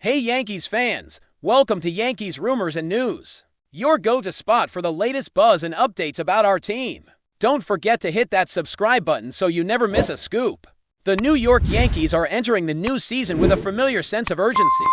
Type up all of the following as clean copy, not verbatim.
Hey Yankees fans, welcome to Yankees Rumors and News, your go-to spot for the latest buzz and updates about our team. Don't forget to hit that subscribe button so you never miss a scoop. The New York Yankees are entering the new season with a familiar sense of urgency,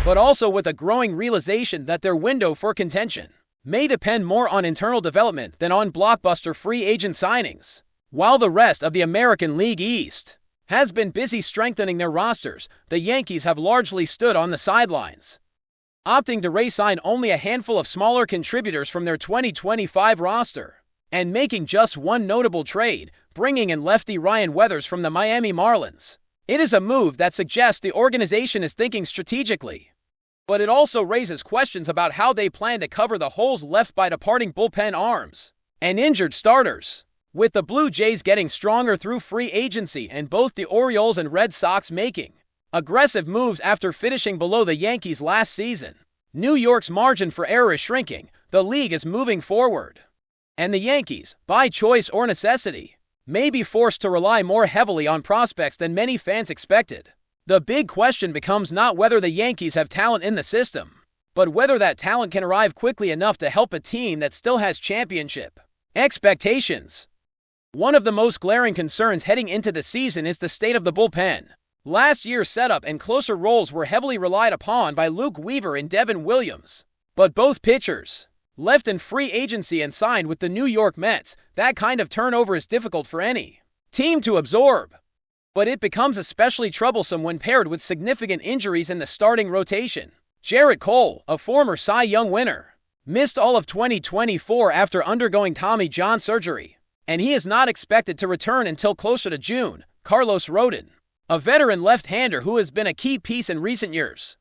but also with a growing realization that their window for contention may depend more on internal development than on blockbuster free agent signings. While the rest of the American League East has been busy strengthening their rosters, the Yankees have largely stood on the sidelines, opting to re-sign only a handful of smaller contributors from their 2025 roster, and making just one notable trade, bringing in lefty Ryan Weathers from the Miami Marlins. It is a move that suggests the organization is thinking strategically, but it also raises questions about how they plan to cover the holes left by departing bullpen arms and injured starters. With the Blue Jays getting stronger through free agency and both the Orioles and Red Sox making aggressive moves after finishing below the Yankees last season, New York's margin for error is shrinking, the league is moving forward, and the Yankees, by choice or necessity, may be forced to rely more heavily on prospects than many fans expected. The big question becomes not whether the Yankees have talent in the system, but whether that talent can arrive quickly enough to help a team that still has championship expectations. One of the most glaring concerns heading into the season is the state of the bullpen. Last year's setup and closer roles were heavily relied upon by Luke Weaver and Devin Williams, but both pitchers left in free agency and signed with the New York Mets. That kind of turnover is difficult for any team to absorb, but it becomes especially troublesome when paired with significant injuries in the starting rotation. Jarrett Cole, a former Cy Young winner, missed all of 2024 after undergoing Tommy John surgery, and he is not expected to return until closer to June. Carlos Rodon, a veteran left-hander who has been a key piece in recent years,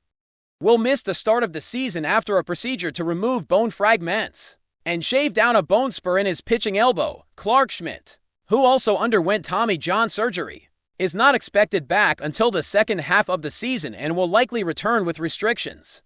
will miss the start of the season after a procedure to remove bone fragments and shave down a bone spur in his pitching elbow. Clark Schmidt, who also underwent Tommy John surgery, is not expected back until the second half of the season and will likely return with restrictions.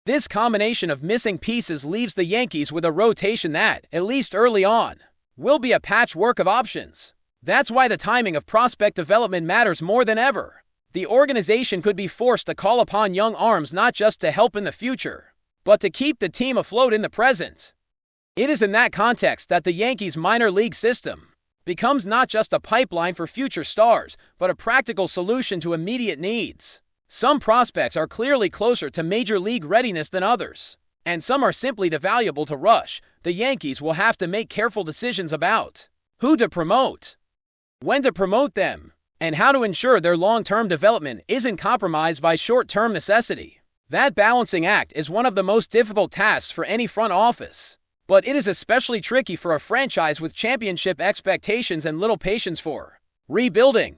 This combination of missing pieces leaves the Yankees with a rotation that, at least early on, will be a patchwork of options. That's why the timing of prospect development matters more than ever. The organization could be forced to call upon young arms not just to help in the future, but to keep the team afloat in the present. It is in that context that the Yankees' minor league system becomes not just a pipeline for future stars, but a practical solution to immediate needs. Some prospects are clearly closer to major league readiness than others, and some are simply too valuable to rush. The Yankees will have to make careful decisions about who to promote, when to promote them, and how to ensure their long-term development isn't compromised by short-term necessity. That balancing act is one of the most difficult tasks for any front office, but it is especially tricky for a franchise with championship expectations and little patience for rebuilding.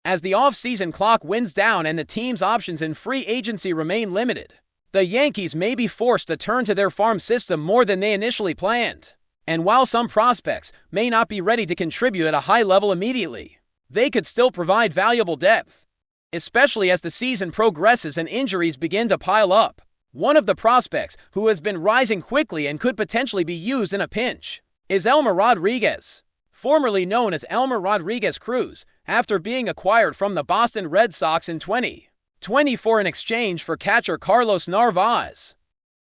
As the off-season clock winds down and the team's options in free agency remain limited, the Yankees may be forced to turn to their farm system more than they initially planned. And while some prospects may not be ready to contribute at a high level immediately, they could still provide valuable depth, especially as the season progresses and injuries begin to pile up. One of the prospects who has been rising quickly and could potentially be used in a pinch is Elmer Rodriguez, formerly known as Elmer Rodriguez Cruz, after being acquired from the Boston Red Sox in 2024 in exchange for catcher Carlos Narvaez.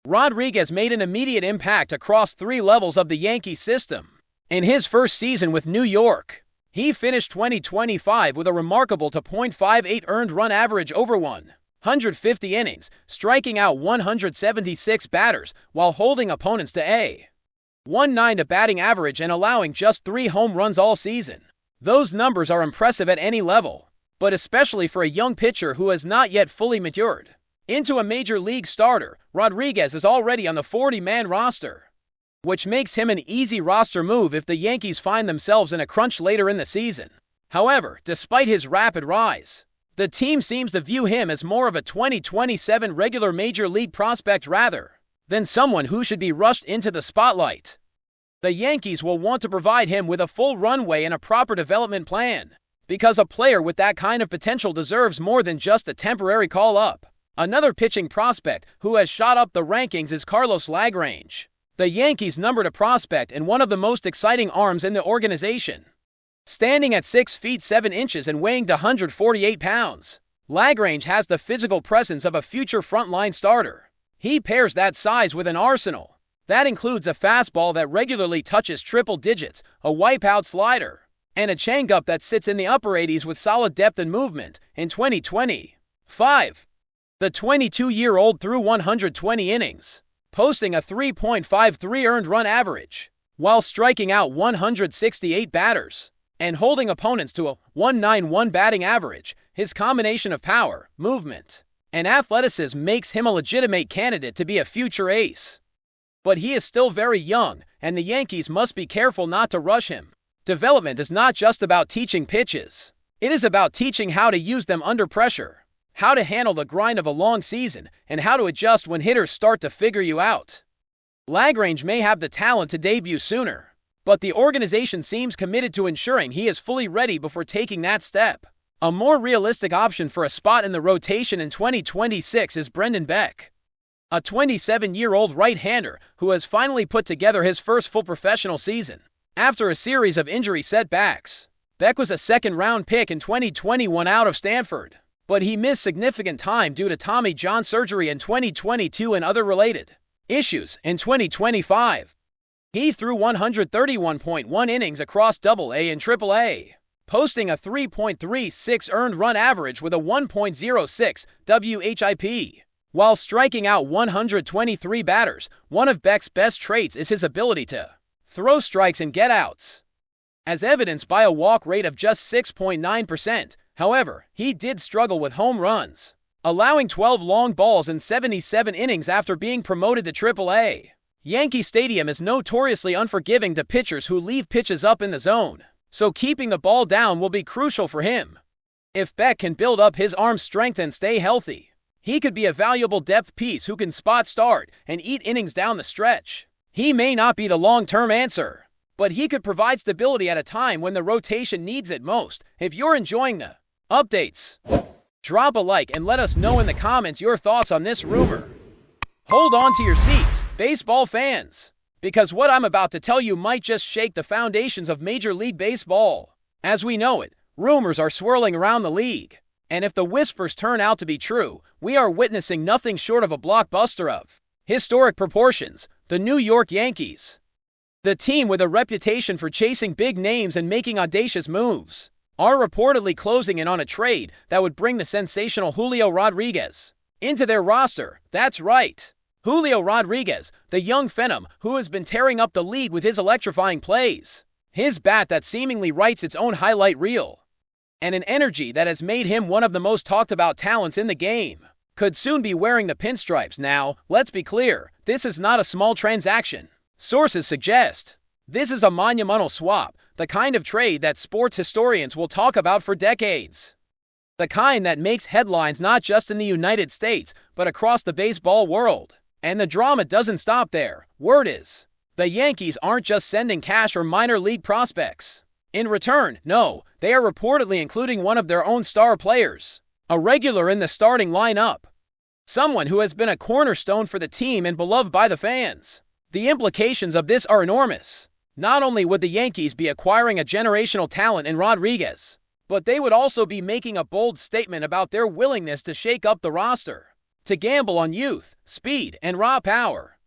Rodriguez made an immediate impact across three levels of the Yankee system. In his first season with New York, he finished 2025 with a remarkable .58 earned run average over 150 innings, striking out 176 batters while holding opponents to a .19 batting average and allowing just 3 home runs all season. Those numbers are impressive at any level, but especially for a young pitcher who has not yet fully matured into a major league starter. Rodriguez is already on the 40-man roster, which makes him an easy roster move if the Yankees find themselves in a crunch later in the season. However, despite his rapid rise, the team seems to view him as more of a 2027 regular major league prospect rather than someone who should be rushed into the spotlight. The Yankees will want to provide him with a full runway and a proper development plan, because a player with that kind of potential deserves more than just a temporary call-up. Another pitching prospect who has shot up the rankings is Carlos Lagrange. The Yankees numbered a prospect and one of the most exciting arms in the organization. Standing at 6 feet 7 inches and weighing 148 pounds, Lagrange has the physical presence of a future frontline starter. He pairs that size with an arsenal. That includes a fastball that regularly touches triple digits, a wipeout slider, and a changeup that sits in the upper 80s with solid depth and movement. In 2025, the 22-year-old threw 120 innings, posting a 3.53 earned run average, while striking out 168 batters and holding opponents to a .191 batting average. His combination of power, movement, and athleticism makes him a legitimate candidate to be a future ace. But he is still very young, and the Yankees must be careful not to rush him. Development is not just about teaching pitches. It is about teaching how to use them under pressure, how to handle the grind of a long season, and how to adjust when hitters start to figure you out. Lagrange may have the talent to debut sooner, but the organization seems committed to ensuring he is fully ready before taking that step. A more realistic option for a spot in the rotation in 2026 is Brendan Beck, a 27-year-old right-hander who has finally put together his first full professional season. After a series of injury setbacks, Beck was a second-round pick in 2021 out of Stanford, but he missed significant time due to Tommy John surgery in 2022 and other related issues. In 2025, he threw 131.1 innings across AA and AAA, posting a 3.36 earned run average with a 1.06 WHIP, while striking out 123 batters. One of Beck's best traits is his ability to throw strikes and get outs, as evidenced by a walk rate of just 6.9%. However, he did struggle with home runs, allowing 12 long balls in 77 innings after being promoted to AAA. Yankee Stadium is notoriously unforgiving to pitchers who leave pitches up in the zone, so keeping the ball down will be crucial for him. If Beck can build up his arm strength and stay healthy, he could be a valuable depth piece who can spot start and eat innings down the stretch. He may not be the long-term answer, but he could provide stability at a time when the rotation needs it most. If you're enjoying the updates, drop a like and let us know in the comments your thoughts on this rumor. Hold on to your seats, baseball fans, because what I'm about to tell you might just shake the foundations of Major League Baseball. As we know it, rumors are swirling around the league, and if the whispers turn out to be true, we are witnessing nothing short of a blockbuster of historic proportions. The New York Yankees, the team with a reputation for chasing big names and making audacious moves, are reportedly closing in on a trade that would bring the sensational Julio Rodriguez into their roster. That's right, Julio Rodriguez, the young phenom who has been tearing up the league with his electrifying plays, his bat that seemingly writes its own highlight reel, and an energy that has made him one of the most talked about talents in the game, could soon be wearing the pinstripes. Now, let's be clear, this is not a small transaction. Sources suggest this is a monumental swap, the kind of trade that sports historians will talk about for decades. The kind that makes headlines not just in the United States, but across the baseball world. And the drama doesn't stop there. Word is, the Yankees aren't just sending cash or minor league prospects in return. No, they are reportedly including one of their own star players, a regular in the starting lineup, someone who has been a cornerstone for the team and beloved by the fans. The implications of this are enormous. Not only would the Yankees be acquiring a generational talent in Rodriguez, but they would also be making a bold statement about their willingness to shake up the roster, to gamble on youth, speed, and raw power,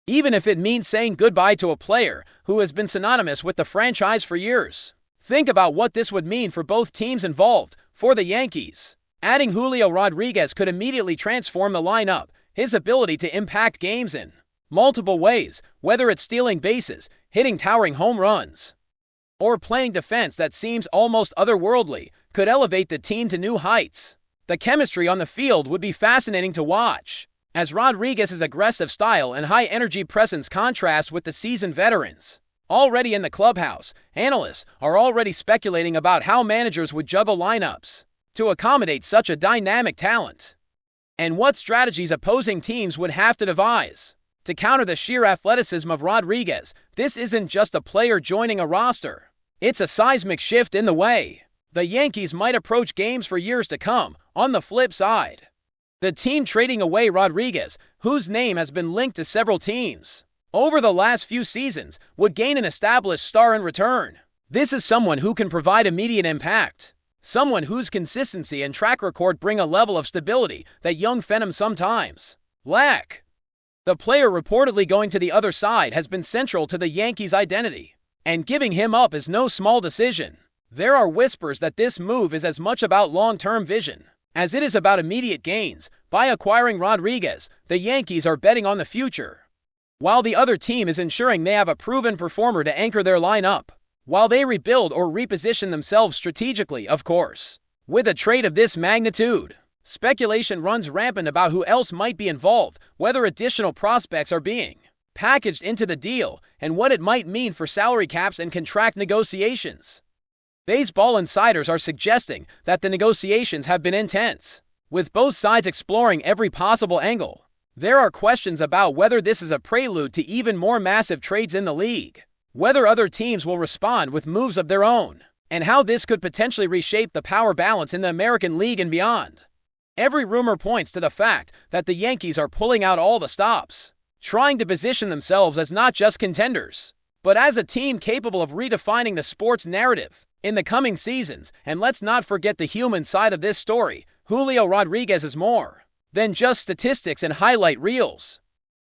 even if it means saying goodbye to a player who has been synonymous with the franchise for years. Think about what this would mean for both teams involved. For the Yankees, adding Julio Rodriguez could immediately transform the lineup. His ability to impact games in multiple ways, whether it's stealing bases, hitting towering home runs, or playing defense that seems almost otherworldly, could elevate the team to new heights. The chemistry on the field would be fascinating to watch, as Rodriguez's aggressive style and high-energy presence contrast with the seasoned veterans already in the clubhouse. Analysts are already speculating about how managers would juggle lineups to accommodate such a dynamic talent, and what strategies opposing teams would have to devise to counter the sheer athleticism of Rodriguez. This isn't just a player joining a roster. It's a seismic shift in the way the Yankees might approach games for years to come. On the flip side, the team trading away Rodriguez, whose name has been linked to several teams over the last few seasons, would gain an established star in return. This is someone who can provide immediate impact, Someone whose consistency and track record bring a level of stability that young Phenom sometimes lack. The player reportedly going to the other side has been central to the Yankees' identity, and giving him up is no small decision. There are whispers that this move is as much about long-term vision as it is about immediate gains. By acquiring Rodriguez, the Yankees are betting on the future, while the other team is ensuring they have a proven performer to anchor their lineup, while they rebuild or reposition themselves strategically, of course. With a trade of this magnitude, speculation runs rampant about who else might be involved, whether additional prospects are being packaged into the deal, and what it might mean for salary caps and contract negotiations. Baseball insiders are suggesting that the negotiations have been intense, with both sides exploring every possible angle. There are questions about whether this is a prelude to even more massive trades in the league, whether other teams will respond with moves of their own, and how this could potentially reshape the power balance in the American League and beyond. Every rumor points to the fact that the Yankees are pulling out all the stops, trying to position themselves as not just contenders, but as a team capable of redefining the sports narrative in the coming seasons. And let's not forget the human side of this story. Julio Rodriguez is more than just statistics and highlight reels.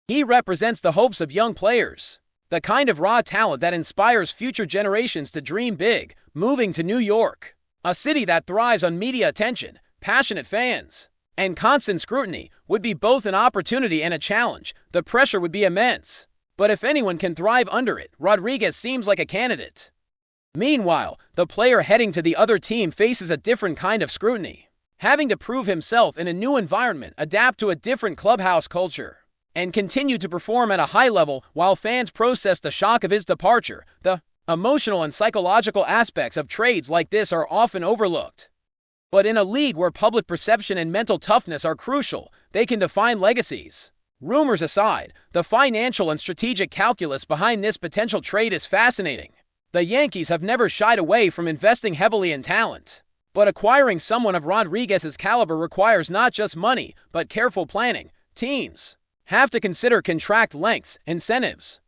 He represents the hopes of young players, the kind of raw talent that inspires future generations to dream big. Moving to New York, a city that thrives on media attention, passionate fans, and constant scrutiny, would be both an opportunity and a challenge. The pressure would be immense, but if anyone can thrive under it, Rodriguez seems like a candidate. Meanwhile, the player heading to the other team faces a different kind of scrutiny, having to prove himself in a new environment, adapt to a different clubhouse culture, and continue to perform at a high level while fans process the shock of his departure. The emotional and psychological aspects of trades like this are often overlooked. But in a league where public perception and mental toughness are crucial, they can define legacies. Rumors aside, the financial and strategic calculus behind this potential trade is fascinating. The Yankees have never shied away from investing heavily in talent, but acquiring someone of Rodriguez's caliber requires not just money, but careful planning. Teams have to consider contract lengths, incentives,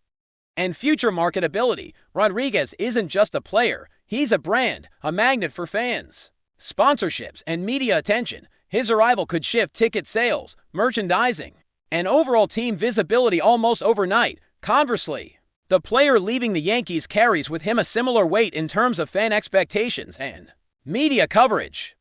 and future marketability. Rodriguez isn't just a player, he's a brand, a magnet for fans, sponsorships, and media attention. His arrival could shift ticket sales, merchandising, and overall team visibility almost overnight. Conversely, the player leaving the Yankees carries with him a similar weight in terms of fan expectations and media coverage,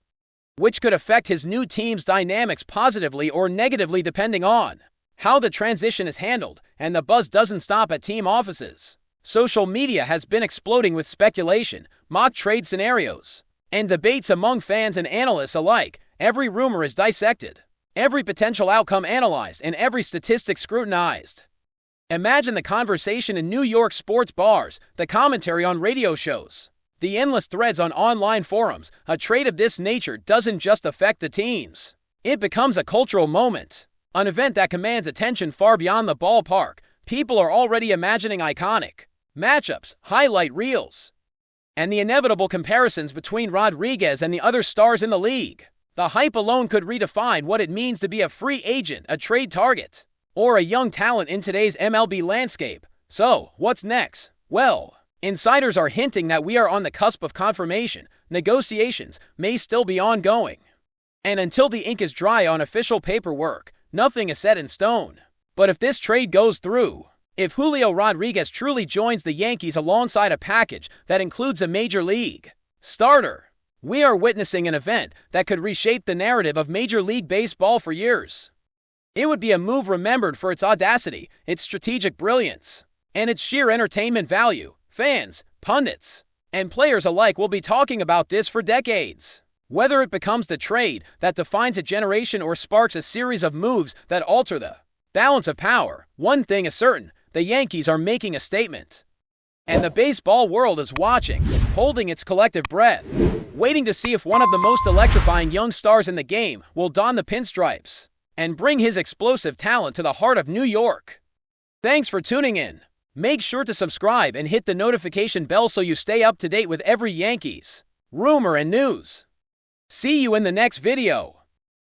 which could affect his new team's dynamics positively or negatively depending on how the transition is handled. And the buzz doesn't stop at team offices. Social media has been exploding with speculation, mock trade scenarios, and debates among fans and analysts alike. Every rumor is dissected, every potential outcome analyzed, and every statistic scrutinized. Imagine the conversation in New York sports bars, the commentary on radio shows, the endless threads on online forums. A trade of this nature doesn't just affect the teams. It becomes a cultural moment, an event that commands attention far beyond the ballpark. People are already imagining iconic matchups, highlight reels, and the inevitable comparisons between Rodriguez and the other stars in the league. The hype alone could redefine what it means to be a free agent, a trade target, or a young talent in today's MLB landscape. So, what's next? Well, insiders are hinting that we are on the cusp of confirmation. Negotiations may still be ongoing, and until the ink is dry on official paperwork, nothing is set in stone. But if this trade goes through, if Julio Rodriguez truly joins the Yankees alongside a package that includes a major league starter, we are witnessing an event that could reshape the narrative of Major League Baseball for years. It would be a move remembered for its audacity, its strategic brilliance, and its sheer entertainment value. Fans, pundits, and players alike will be talking about this for decades. Whether it becomes the trade that defines a generation or sparks a series of moves that alter the balance of power, one thing is certain: the Yankees are making a statement. And the baseball world is watching, holding its collective breath, waiting to see if one of the most electrifying young stars in the game will don the pinstripes and bring his explosive talent to the heart of New York. Thanks for tuning in. Make sure to subscribe and hit the notification bell so you stay up to date with every Yankees rumor and news. See you in the next video.